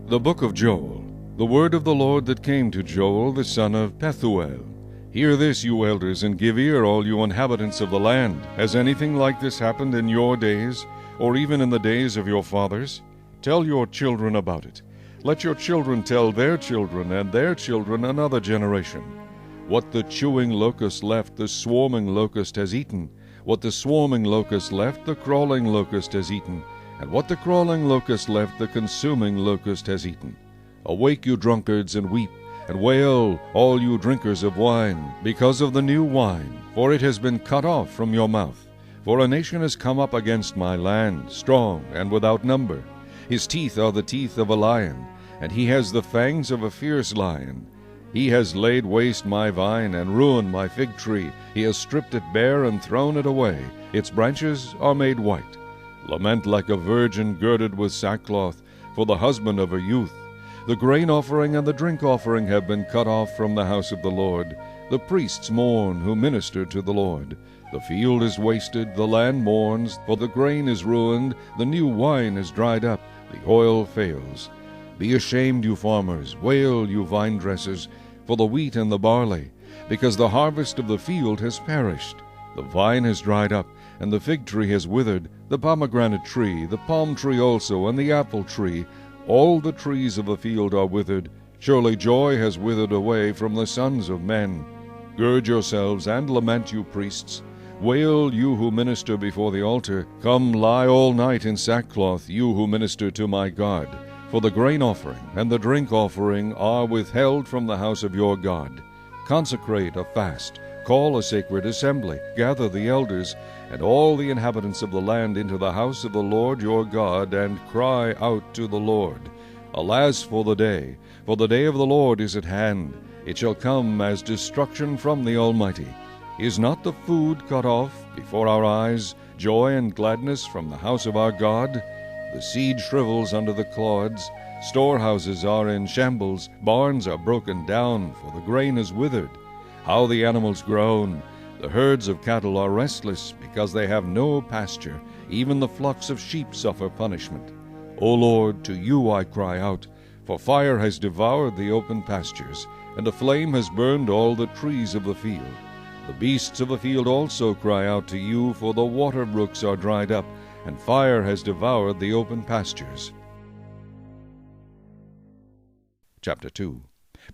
The book of Joel. The word of the Lord that came to Joel the son of Pethuel. Hear this, you elders, and give ear, all you inhabitants of the land. Has anything like this happened in your days, or even in the days of your fathers? Tell your children about it. Let your children tell their children and their children another generation. What the chewing locust left, the swarming locust has eaten. What the swarming locust left, the crawling locust has eaten. And what the crawling locust left, the consuming locust has eaten. Awake, you drunkards, and weep, and wail, all you drinkers of wine, because of the new wine, for it has been cut off from your mouth. For a nation has come up against my land, strong and without number. His teeth are the teeth of a lion, and he has the fangs of a fierce lion. He has laid waste my vine, and ruined my fig tree. He has stripped it bare, and thrown it away. Its branches are made white. Lament like a virgin girded with sackcloth, for the husband of her youth. The grain offering and the drink offering have been cut off from the house of the Lord. The priests mourn who minister to the Lord. The field is wasted, the land mourns, for the grain is ruined, the new wine is dried up, the oil fails. Be ashamed, you farmers, wail, you vine dressers, for the wheat and the barley, because the harvest of the field has perished. The vine has dried up, and the fig tree has withered, the pomegranate tree, the palm tree also, and the apple tree. All the trees of the field are withered. Surely joy has withered away from the sons of men. Gird yourselves and lament, you priests. Wail, you who minister before the altar. Come, lie all night in sackcloth, you who minister to my God. For the grain offering and the drink offering are withheld from the house of your God. Consecrate a fast. Call a sacred assembly, gather the elders, and all the inhabitants of the land into the house of the Lord your God, and cry out to the Lord. Alas for the day of the Lord is at hand. It shall come as destruction from the Almighty. Is not the food cut off before our eyes, joy and gladness from the house of our God? The seed shrivels under the clods, storehouses are in shambles, barns are broken down, for the grain is withered. How the animals groan! The herds of cattle are restless, because they have no pasture. Even the flocks of sheep suffer punishment. O Lord, to you I cry out, for fire has devoured the open pastures, and a flame has burned all the trees of the field. The beasts of the field also cry out to you, for the water brooks are dried up, and fire has devoured the open pastures. Chapter 2.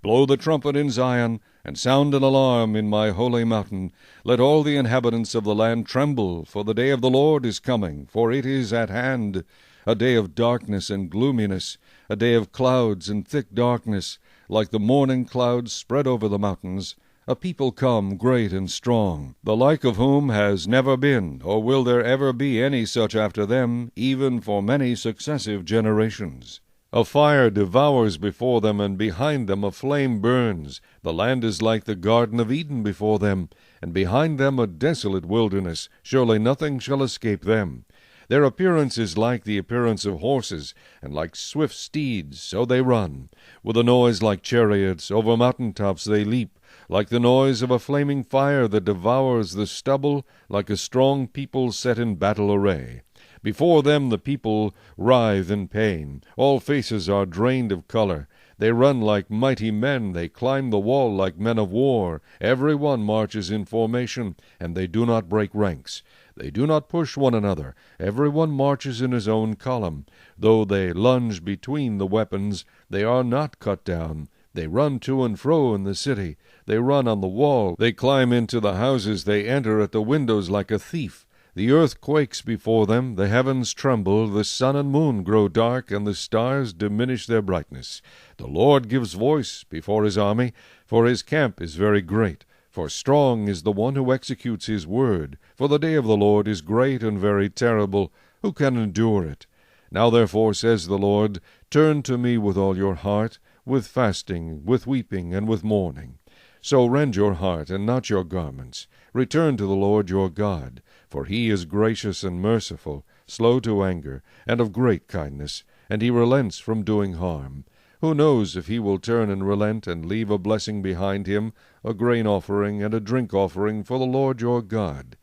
Blow the trumpet in Zion, and sound an alarm in my holy mountain. Let all the inhabitants of the land tremble, for the day of the Lord is coming, for it is at hand. A day of darkness and gloominess, a day of clouds and thick darkness, like the morning clouds spread over the mountains. A people come, great and strong, the like of whom has never been, or will there ever be any such after them, even for many successive generations. A fire devours before them, and behind them a flame burns. The land is like the Garden of Eden before them, and behind them a desolate wilderness. Surely nothing shall escape them. Their appearance is like the appearance of horses, and like swift steeds, so they run. With a noise like chariots, over mountain tops they leap, like the noise of a flaming fire that devours the stubble, like a strong people set in battle array. Before them the people writhe in pain. All faces are drained of color. They run like mighty men. They climb the wall like men of war. Every one marches in formation, and they do not break ranks. They do not push one another. Every one marches in his own column. Though they lunge between the weapons, they are not cut down. They run to and fro in the city. They run on the wall. They climb into the houses. They enter at the windows like a thief. The earth quakes before them, the heavens tremble, the sun and moon grow dark, and the stars diminish their brightness. The Lord gives voice before his army, for his camp is very great. For strong is the one who executes his word. For the day of the Lord is great and very terrible. Who can endure it? Now therefore, says the Lord, turn to me with all your heart, with fasting, with weeping, and with mourning. So rend your heart, and not your garments. Return to the Lord your God, for he is gracious and merciful, slow to anger, and of great kindness, and he relents from doing harm. Who knows if he will turn and relent, and leave a blessing behind him, a grain offering and a drink offering for the Lord your God?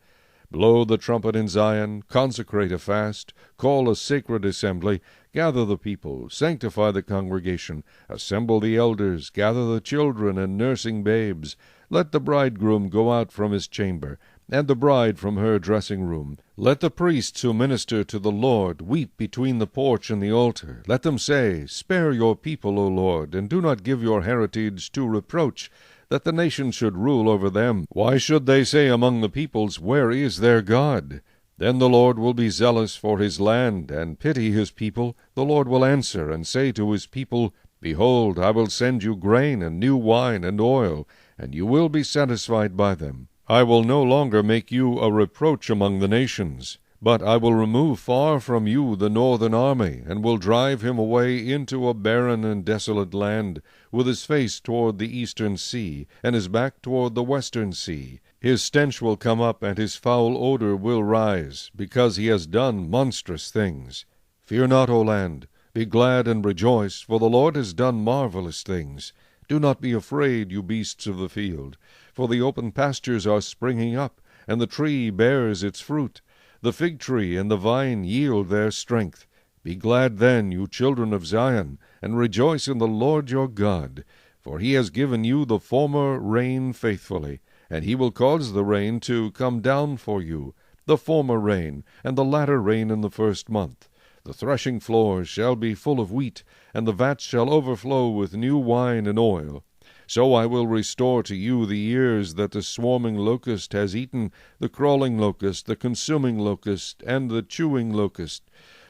Blow the trumpet in Zion, consecrate a fast, call a sacred assembly, gather the people, sanctify the congregation, assemble the elders, gather the children and nursing babes. Let the bridegroom go out from his chamber, and the bride from her dressing room. Let the priests who minister to the Lord weep between the porch and the altar. Let them say, Spare your people, O Lord, and do not give your heritage to reproach, that the nations should rule over them. Why should they say among the peoples, Where is their God? Then the Lord will be zealous for his land, and pity his people. The Lord will answer, and say to his people, Behold, I will send you grain, and new wine, and oil, and you will be satisfied by them. I will no longer make you a reproach among the nations, but I will remove far from you the northern army, and will drive him away into a barren and desolate land, with his face toward the eastern sea, and his back toward the western sea. His stench will come up, and his foul odor will rise, because he has done monstrous things. Fear not, O land, be glad and rejoice, for the Lord has done marvelous things. Do not be afraid, you beasts of the field, for the open pastures are springing up, and the tree bears its fruit. The fig tree and the vine yield their strength. Be glad then, you children of Zion, and rejoice in the Lord your God, for he has given you the former rain faithfully, and he will cause the rain to come down for you, the former rain, and the latter rain in the first month. The threshing floors shall be full of wheat, and the vats shall overflow with new wine and oil. So I will restore to you the years that the swarming locust has eaten, the crawling locust, the consuming locust, and the chewing locust,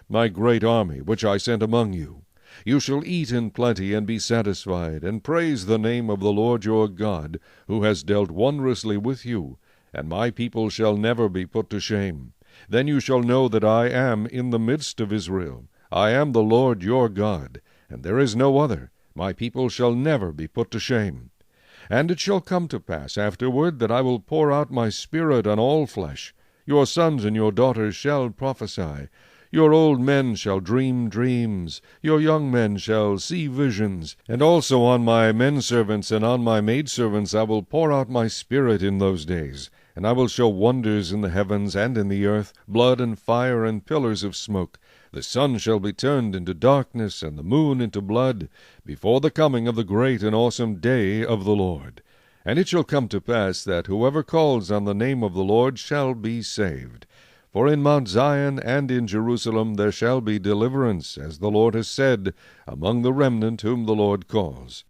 my great army which I sent among you. You shall eat in plenty and be satisfied, and praise the name of the Lord your God, who has dealt wondrously with you, and my people shall never be put to shame. Then you shall know that I am in the midst of Israel. I am the Lord your God, and there is no other. My people shall never be put to shame. And it shall come to pass afterward that I will pour out my Spirit on all flesh. Your sons and your daughters shall prophesy. Your old men shall dream dreams. Your young men shall see visions. And also on my men-servants and on my maidservants I will pour out my Spirit in those days. And I will show wonders in the heavens and in the earth, blood and fire and pillars of smoke. The sun shall be turned into darkness, and the moon into blood, before the coming of the great and awesome day of the Lord. And it shall come to pass that whoever calls on the name of the Lord shall be saved. For in Mount Zion and in Jerusalem there shall be deliverance, as the Lord has said, among the remnant whom the Lord calls.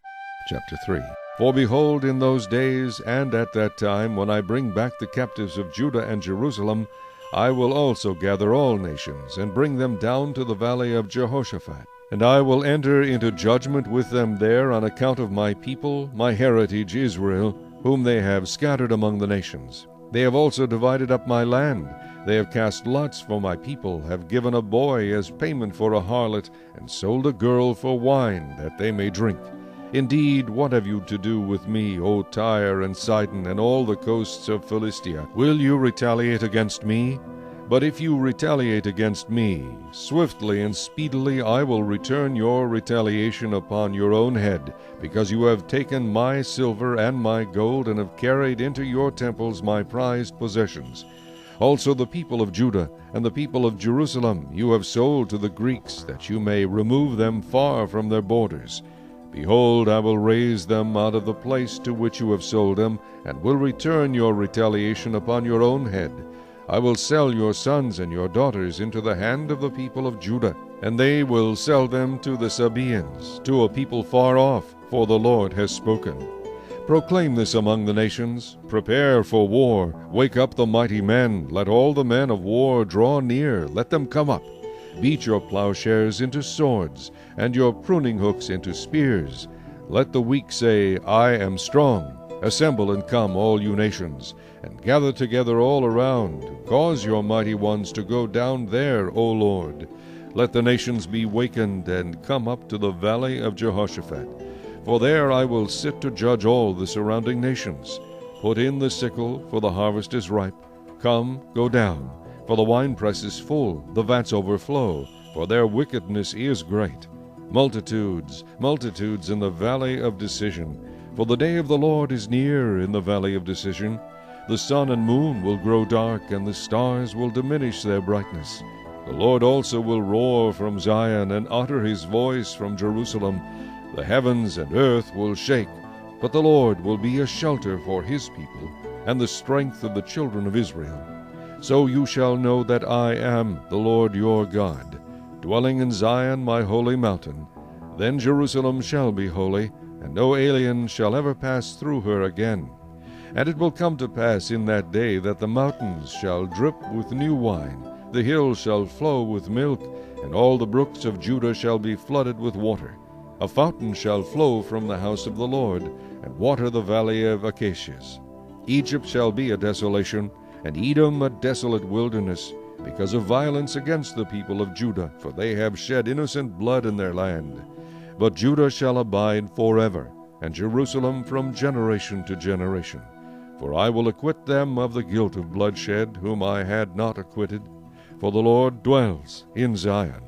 Chapter 3. For behold, in those days and at that time, when I bring back the captives of Judah and Jerusalem, I will also gather all nations, and bring them down to the valley of Jehoshaphat. And I will enter into judgment with them there on account of my people, my heritage Israel, whom they have scattered among the nations. They have also divided up my land. They have cast lots for my people, have given a boy as payment for a harlot, and sold a girl for wine, that they may drink. Indeed, what have you to do with me, O Tyre and Sidon, and all the coasts of Philistia? Will you retaliate against me? But if you retaliate against me, swiftly and speedily I will return your retaliation upon your own head, because you have taken my silver and my gold, and have carried into your temples my prized possessions. Also the people of Judah and the people of Jerusalem you have sold to the Greeks, that you may remove them far from their borders. Behold, I will raise them out of the place to which you have sold them, and will return your retaliation upon your own head. I will sell your sons and your daughters into the hand of the people of Judah, and they will sell them to the Sabaeans, to a people far off, for the Lord has spoken. Proclaim this among the nations. Prepare for war. Wake up the mighty men. Let all the men of war draw near. Let them come up. Beat your plowshares into swords, and your pruning hooks into spears. Let the weak say, I am strong. Assemble and come, all you nations, and gather together all around. Cause your mighty ones to go down there, O Lord. Let the nations be wakened, and come up to the valley of Jehoshaphat. For there I will sit to judge all the surrounding nations. Put in the sickle, for the harvest is ripe. Come, go down. For the winepress is full, the vats overflow, for their wickedness is great. Multitudes, multitudes in the valley of decision, for the day of the Lord is near in the valley of decision. The sun and moon will grow dark, and the stars will diminish their brightness. The Lord also will roar from Zion, and utter his voice from Jerusalem. The heavens and earth will shake, but the Lord will be a shelter for his people, and the strength of the children of Israel. So you shall know that I am the Lord your God, dwelling in Zion my holy mountain. Then Jerusalem shall be holy, and no alien shall ever pass through her again. And it will come to pass in that day that the mountains shall drip with new wine, the hills shall flow with milk, and all the brooks of Judah shall be flooded with water. A fountain shall flow from the house of the Lord, and water the valley of Acacias. Egypt shall be a desolation, and Edom a desolate wilderness, because of violence against the people of Judah, for they have shed innocent blood in their land. But Judah shall abide forever, and Jerusalem from generation to generation. For I will acquit them of the guilt of bloodshed, whom I had not acquitted. For the Lord dwells in Zion.